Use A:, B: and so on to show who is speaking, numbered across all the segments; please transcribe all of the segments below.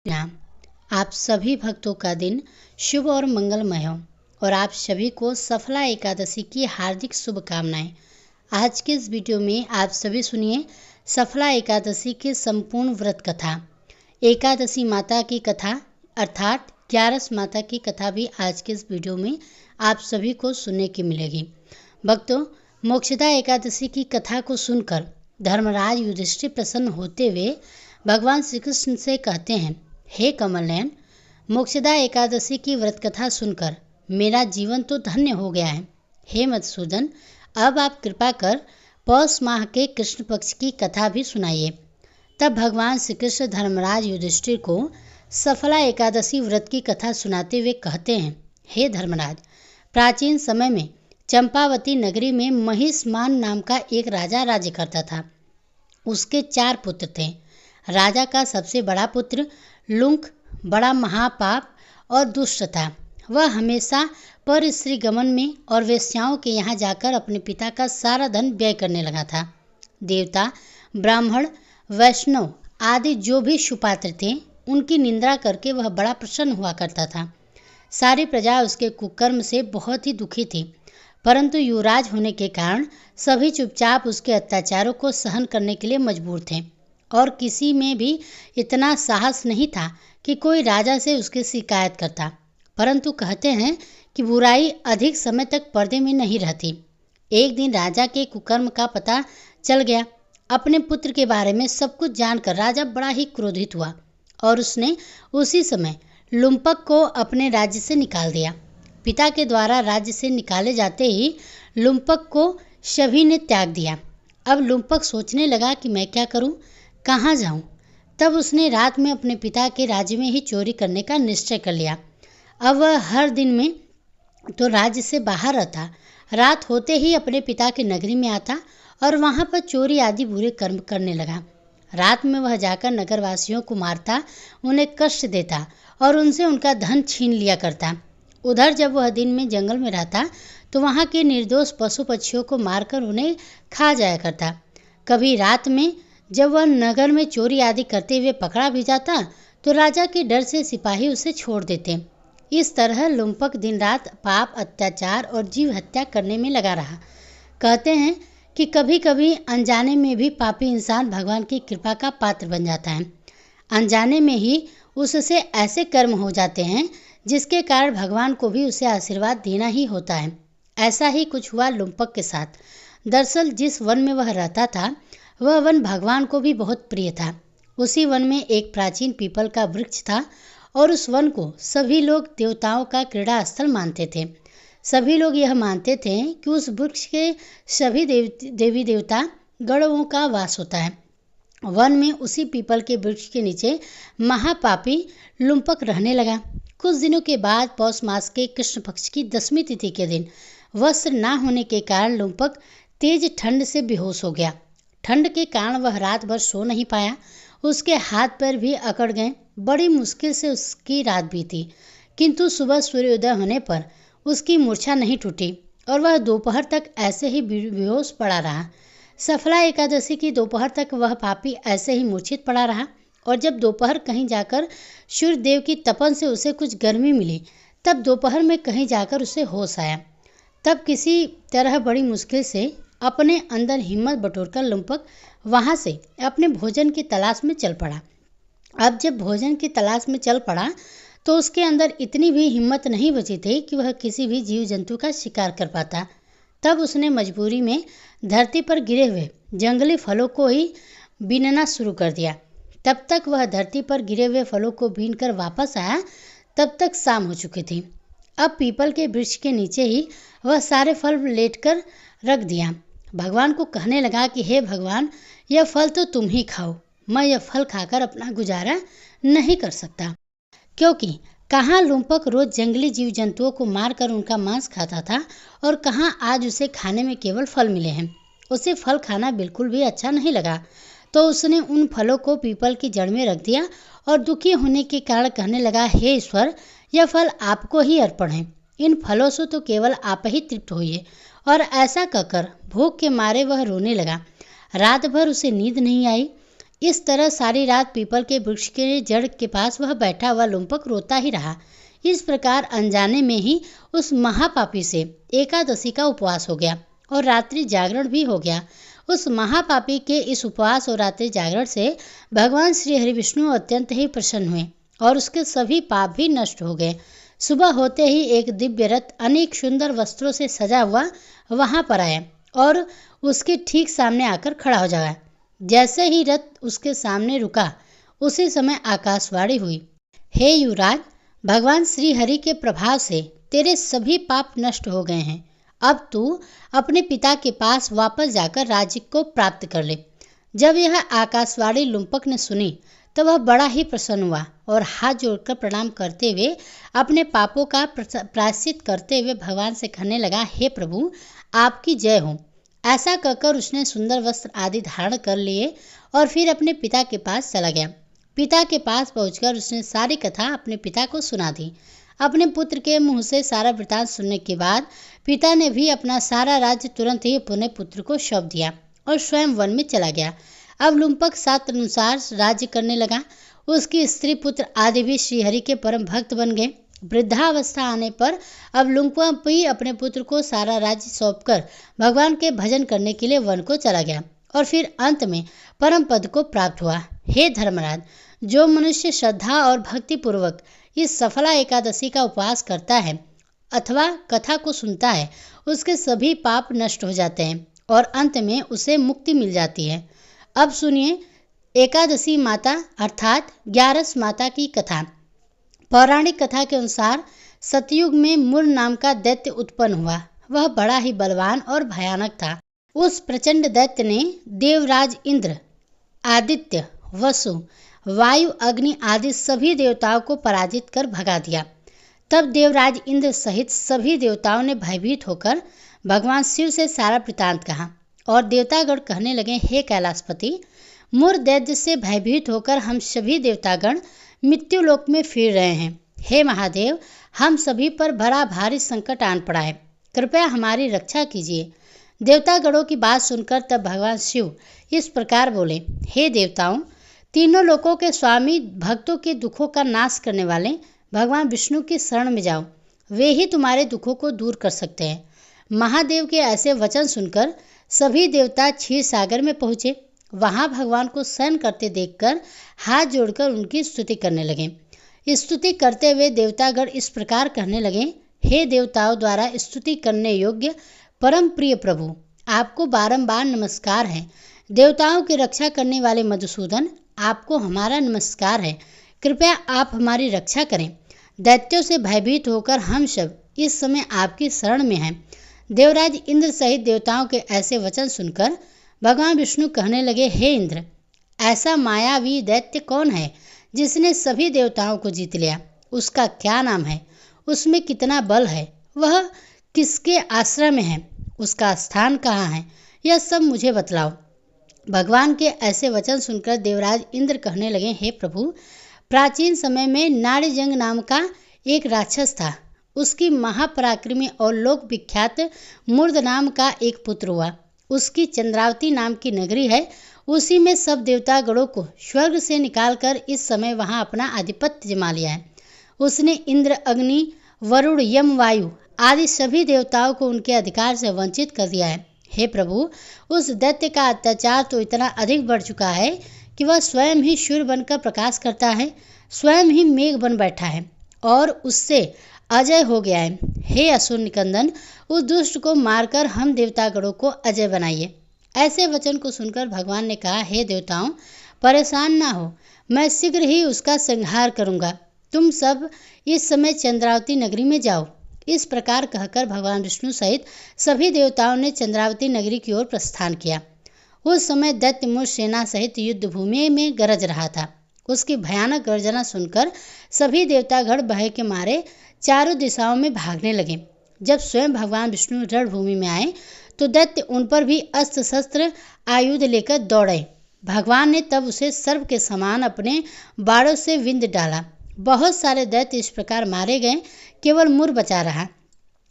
A: राम। आप सभी भक्तों का दिन शुभ और मंगलमय हो और आप सभी को सफला एकादशी की हार्दिक शुभकामनाएं। आज के इस वीडियो में आप सभी सुनिए सफला एकादशी की संपूर्ण व्रत कथा। एकादशी माता की कथा अर्थात 11 माता की कथा भी आज के इस वीडियो में आप सभी को सुनने की मिलेगी। भक्तों, मोक्षदा एकादशी की कथा को सुनकर धर्मराज युधिष्ठिर प्रसन्न होते हुए भगवान श्री कृष्ण से कहते हैं, हे कमल नयन, मोक्षदा एकादशी की व्रत कथा सुनकर मेरा जीवन तो धन्य हो गया है। हे मधुसूदन, अब आप कृपा कर पौष माह के कृष्ण पक्ष की कथा भी सुनाइए। तब भगवान श्री कृष्ण धर्मराज युधिष्ठिर को सफला एकादशी व्रत की कथा सुनाते हुए कहते हैं, हे धर्मराज, प्राचीन समय में चंपावती नगरी में महिष्मान नाम का एक राजा राज्य करता था। उसके 4 पुत्र थे। राजा का सबसे बड़ा पुत्र लुंक बड़ा महापाप और दुष्ट था। वह हमेशा पर स्त्री गमन में और वेश्याओं के यहाँ जाकर अपने पिता का सारा धन व्यय करने लगा था। देवता, ब्राह्मण, वैष्णव आदि जो भी सुपात्र थे, उनकी निंदा करके वह बड़ा प्रसन्न हुआ करता था। सारी प्रजा उसके कुकर्म से बहुत ही दुखी थी, परंतु युवराज होने के कारण सभी चुपचाप उसके अत्याचारों को सहन करने के लिए मजबूर थे और किसी में भी इतना साहस नहीं था कि कोई राजा से उसकी शिकायत करता। परंतु कहते हैं कि बुराई अधिक समय तक पर्दे में नहीं रहती। एक दिन राजा के कुकर्म का पता चल गया। अपने पुत्र के बारे में सब कुछ जानकर राजा बड़ा ही क्रोधित हुआ और उसने उसी समय लुम्पक को अपने राज्य से निकाल दिया। पिता के द्वारा राज्य से निकाले जाते ही लुम्पक को सभी ने त्याग दिया। अब लुम्पक सोचने लगा कि मैं क्या करूं, कहाँ जाऊं। तब उसने रात में अपने पिता के राज्य में ही चोरी करने का निश्चय कर लिया। अब वह हर दिन में तो राज्य से बाहर रहता, रात होते ही अपने पिता की नगरी में आता और वहां पर चोरी आदि बुरे कर्म करने लगा। रात में वह जाकर नगरवासियों को मारता, उन्हें कष्ट देता और उनसे उनका धन छीन लिया करता। उधर जब वह दिन में जंगल में रहता तो वहाँ के निर्दोष पशु पक्षियों को मारकर उन्हें खा जाया करता। कभी रात में जब वह नगर में चोरी आदि करते हुए पकड़ा भी जाता तो राजा के डर से सिपाही उसे छोड़ देते। इस तरह लुम्पक दिन रात पाप, अत्याचार और जीव हत्या करने में लगा रहा। कहते हैं कि कभी कभी अनजाने में भी पापी इंसान भगवान की कृपा का पात्र बन जाता है। अनजाने में ही उससे ऐसे कर्म हो जाते हैं जिसके कारण भगवान को भी उसे आशीर्वाद देना ही होता है। ऐसा ही कुछ हुआ लुम्पक के साथ। दरअसल जिस वन में वह रहता था वह वन भगवान को भी बहुत प्रिय था। उसी वन में एक प्राचीन पीपल का वृक्ष था और उस वन को सभी लोग देवताओं का क्रीड़ा स्थल मानते थे। सभी लोग यह मानते थे कि उस वृक्ष के सभी देवी देवता गणों का वास होता है। वन में उसी पीपल के वृक्ष के नीचे महापापी लुम्पक रहने लगा। कुछ दिनों के बाद पौष मास के कृष्ण पक्ष की 10वीं तिथि के दिन वस्त्र न होने के कारण लुम्पक तेज ठंड से बेहोश हो गया। ठंड के कारण वह रात भर सो नहीं पाया। उसके हाथ पैर भी अकड़ गए। बड़ी मुश्किल से उसकी रात बीती, किंतु सुबह सूर्योदय होने पर उसकी मूर्छा नहीं टूटी और वह दोपहर तक ऐसे ही बेहोश पड़ा रहा। सफला एकादशी की दोपहर तक वह पापी ऐसे ही मूर्छित पड़ा रहा और जब दोपहर कहीं जाकर सूर्य देव की तपन से उसे कुछ गर्मी मिली, तब दोपहर में कहीं जाकर उसे होश आया। तब किसी तरह बड़ी मुश्किल से अपने अंदर हिम्मत बटोरकर लुम्पक वहाँ से अपने भोजन की तलाश में चल पड़ा। अब जब भोजन की तलाश में चल पड़ा तो उसके अंदर इतनी भी हिम्मत नहीं बची थी कि वह किसी भी जीव जंतु का शिकार कर पाता। तब उसने मजबूरी में धरती पर गिरे हुए जंगली फलों को ही बीनना शुरू कर दिया। तब तक वह धरती पर गिरे हुए फलों को बीन कर वापस आया, तब तक शाम हो चुकी थी। अब पीपल के वृक्ष के नीचे ही वह सारे फल लेटकर रख दिया। भगवान को कहने लगा कि हे भगवान, यह फल तो तुम ही खाओ, मैं यह फल खाकर अपना गुजारा नहीं कर सकता। क्योंकि कहाँ लुम्पक रोज जंगली जीव जंतुओं को मारकर उनका मांस खाता था और कहाँ आज उसे खाने में केवल फल मिले हैं। उसे फल खाना बिल्कुल भी अच्छा नहीं लगा, तो उसने उन फलों को पीपल की जड़ में रख दिया और दुखी होने के कारण कहने लगा, हे ईश्वर, यह फल आपको ही अर्पण है। इन फलों से तो केवल आप ही तृप्त होइए। और ऐसा कहकर भूख के मारे वह रोने लगा। रात भर उसे नींद नहीं आई। इस तरह सारी रात पीपल के वृक्ष के जड़ के पास वह बैठा हुआ लुम्पक रोता ही रहा। इस प्रकार अनजाने में ही उस महापापी से एकादशी का उपवास हो गया और रात्रि जागरण भी हो गया। उस महापापी के इस उपवास और रात्रि जागरण से भगवान श्री हरि विष्णु अत्यंत ही प्रसन्न हुए और उसके सभी पाप भी नष्ट हो गए। सुबह होते ही एक दिव्य रथ अनेक सुंदर वस्त्रों से सजा हुआ वहां पर आया और उसके ठीक सामने आकर खड़ा हो जाया। जैसे ही रथ उसके सामने रुका, उसी समय आकाशवाणी हुई, हे युवराज, भगवान श्री हरि के प्रभाव से तेरे सभी पाप नष्ट हो गए हैं। अब तू अपने पिता के पास वापस जाकर राज्य को प्राप्त कर ले। जब यह आकाशवाणी लुम्पक ने सुनी तो वह बड़ा ही प्रसन्न हुआ और हाथ जोड़कर प्रणाम करते हुए अपने पापों का प्रायश्चित करते हुए भगवान से कहने लगा, हे प्रभु, आपकी जय हो। ऐसा कहकर उसने सुंदर वस्त्र आदि धारण कर लिए और फिर अपने पिता के पास चला गया। पिता के पास पहुंचकर उसने सारी कथा अपने पिता को सुना दी। अपने पुत्र के मुंह से सारा वृतांत सुनने के बाद पिता ने भी अपना सारा राज्य तुरंत ही अपने पुत्र को सौंप दिया और स्वयं वन में चला गया। अब लुम्पक शास्त्र अनुसार राज्य करने लगा। उसकी स्त्री पुत्र आदि भी श्रीहरि के परम भक्त बन गए। वृद्धावस्था आने पर अब लुम्पक भी अपने पुत्र को सारा राज्य सौंपकर भगवान के भजन करने के लिए वन को चला गया और फिर अंत में परम पद को प्राप्त हुआ। हे धर्मराज, जो मनुष्य श्रद्धा और भक्ति पूर्वक इस सफला एकादशी का उपवास करता है अथवा कथा को सुनता है, उसके सभी पाप नष्ट हो जाते हैं और अंत में उसे मुक्ति मिल जाती है। अब सुनिए एकादशी माता अर्थात 11 माता की कथा। पौराणिक कथा के अनुसार सतयुग में मुर नाम का दैत्य उत्पन्न हुआ। वह बड़ा ही बलवान और भयानक था। उस प्रचंड दैत्य ने देवराज इंद्र, आदित्य, वसु, वायु, अग्नि आदि सभी देवताओं को पराजित कर भगा दिया। तब देवराज इंद्र सहित सभी देवताओं ने भयभीत होकर भगवान शिव से सारा वृतांत कहा और देवतागण कहने लगे, हे कैलाशपति, मुर दैत्य से भयभीत होकर हम सभी देवतागण मृत्युलोक में फिर रहे हैं। हे महादेव, हम सभी पर बड़ा भारी संकट आन पड़ा है, कृपया हमारी रक्षा कीजिए। देवतागणों की बात सुनकर तब भगवान शिव इस प्रकार बोले, हे देवताओं, तीनों लोकों के स्वामी, भक्तों के दुखों का नाश करने वाले भगवान विष्णु की शरण में जाओ, वे ही तुम्हारे दुखों को दूर कर सकते हैं। महादेव के ऐसे वचन सुनकर सभी देवता क्षीर सागर में पहुँचे। वहाँ भगवान को शयन करते देखकर हाथ जोड़कर उनकी स्तुति करने लगे। स्तुति करते हुए देवतागण इस प्रकार कहने लगे, हे देवताओं द्वारा स्तुति करने योग्य परम प्रिय प्रभु, आपको बारंबार नमस्कार है। देवताओं की रक्षा करने वाले मधुसूदन, आपको हमारा नमस्कार है। कृपया आप हमारी रक्षा करें। दैत्यों से भयभीत होकर हम सब इस समय आपकी शरण में हैं। देवराज इंद्र सहित देवताओं के ऐसे वचन सुनकर भगवान विष्णु कहने लगे, हे इंद्र, ऐसा मायावी दैत्य कौन है जिसने सभी देवताओं को जीत लिया? उसका क्या नाम है? उसमें कितना बल है? वह किसके आश्रय में है? उसका स्थान कहाँ है? यह सब मुझे बतलाओ। भगवान के ऐसे वचन सुनकर देवराज इंद्र कहने लगे, हे प्रभु, प्राचीन समय में नाड़ीजंग नाम का एक राक्षस था। उसकी महापराक्रमी और लोक विख्यात मूर्ध नाम का एक पुत्र हुआ। उसकी चंद्रावती नाम की नगरी है। उसी में सब देवता गणों को स्वर्ग से निकालकर इस समय वहां अपना आधिपत्य जमा लिया है। उसने इंद्र, अग्नि, वरुण, यम, वायु आदि सभी देवताओं को उनके अधिकार से वंचित कर दिया है। हे प्रभु, उस दैत्य का अत्याचार तो इतना अधिक बढ़ चुका है कि वह स्वयं ही सूर्य बनकर प्रकाश करता है, स्वयं ही मेघ बन बैठा है और उससे अजय हो गया है। हे असुर निकंदन, उस दुष्ट को मारकर हम देवतागणों को अजय बनाइए। ऐसे वचन को सुनकर भगवान ने कहा, हे देवताओं, परेशान ना हो, मैं शीघ्र ही उसका संहार करूंगा। तुम सब इस समय चंद्रावती नगरी में जाओ। इस प्रकार कहकर भगवान विष्णु सहित सभी देवताओं ने चंद्रावती नगरी की ओर प्रस्थान किया। उस समय दैत्य मूर्ख सेना सहित युद्ध भूमि में गरज रहा था। उसकी भयानक गर्जना सुनकर सभी देवतागण भय के मारे चारों दिशाओं में भागने लगे। जब स्वयं भगवान विष्णु रणभूमि में आए तो दैत्य उन पर भी अस्त्र शस्त्र आयुध लेकर दौड़े। भगवान ने तब उसे सर्प के समान अपने बाणों से विंध डाला। बहुत सारे दैत्य इस प्रकार मारे गए, केवल मुर बचा रहा।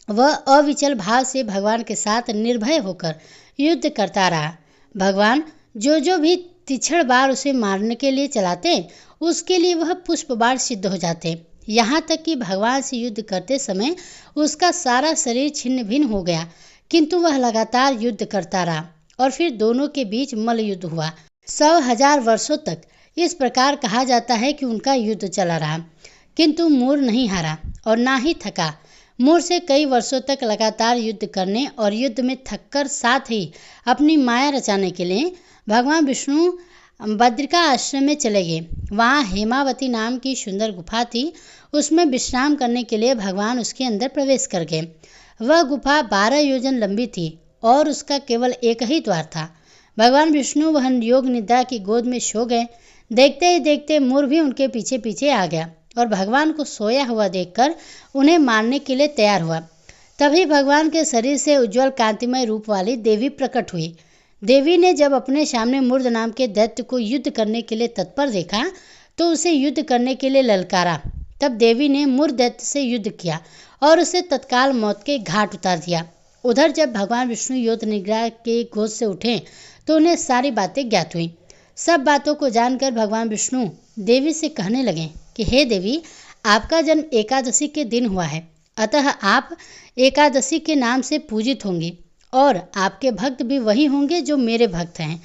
A: वह अविचल भाव से भगवान के साथ निर्भय होकर युद्ध करता रहा। भगवान जो भी तीक्ष्ण बाण उसे मारने के लिए चलाते, उसके लिए वह पुष्प बाण सिद्ध हो जाते। यहाँ तक कि भगवान से युद्ध करते समय उसका सारा शरीर छिन्न भिन्न हो गया, किंतु वह लगातार युद्ध करता रहा और फिर दोनों के बीच मल्ल युद्ध हुआ। 100,000 वर्षों तक इस प्रकार कहा जाता है कि उनका युद्ध चला रहा, किंतु मूर नहीं हारा और ना ही थका। मूर से कई वर्षों तक लगातार युद्ध करने और युद्ध में थककर साथ ही अपनी माया रचाने के लिए भगवान विष्णु बद्रिका आश्रम में चले गए। वहाँ हेमावती नाम की सुंदर गुफा थी, उसमें विश्राम करने के लिए भगवान उसके अंदर प्रवेश कर गए। वह गुफा 12 योजन लंबी थी और उसका केवल एक ही द्वार था। भगवान विष्णु वह योग निद्रा की गोद में सो गए। देखते ही देखते मूर भी उनके पीछे पीछे आ गया और भगवान को सोया हुआ देखकर उन्हें मारने के लिए तैयार हुआ। तभी भगवान के शरीर से उज्जवल कांतिमय रूप वाली देवी प्रकट हुई। देवी ने जब अपने सामने मूर्ध नाम के दैत्य को युद्ध करने के लिए तत्पर देखा तो उसे युद्ध करने के लिए ललकारा। तब देवी ने मूर्ध दैत्य से युद्ध किया और उसे तत्काल मौत के घाट उतार दिया। उधर जब भगवान विष्णु योग निद्रा के गोद से उठे तो उन्हें सारी बातें ज्ञात हुई। सब बातों को जानकर भगवान विष्णु देवी से कहने लगे कि हे देवी, आपका जन्म एकादशी के दिन हुआ है, अतः आप एकादशी के नाम से पूजित होंगी और आपके भक्त भी वही होंगे जो मेरे भक्त हैं।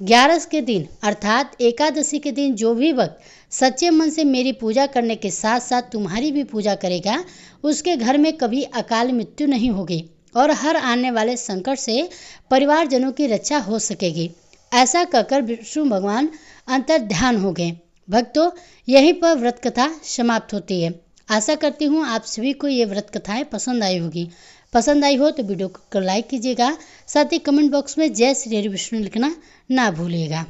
A: 11 के दिन अर्थात एकादशी के दिन जो भी भक्त सच्चे मन से मेरी पूजा करने के साथ साथ तुम्हारी भी पूजा करेगा, उसके घर में कभी अकाल मृत्यु नहीं होगी और हर आने वाले संकट से परिवारजनों की रक्षा हो सकेगी। ऐसा कहकर विष्णु भगवान अंतर ध्यान हो गए। भक्तों, यहीं पर व्रत कथा समाप्त होती है। आशा करती हूँ आप सभी को ये व्रत कथाएं पसंद आई होगी। पसंद आई हो तो वीडियो को लाइक कीजिएगा, साथ ही कमेंट बॉक्स में जय श्री हरि विष्णु लिखना ना भूलिएगा।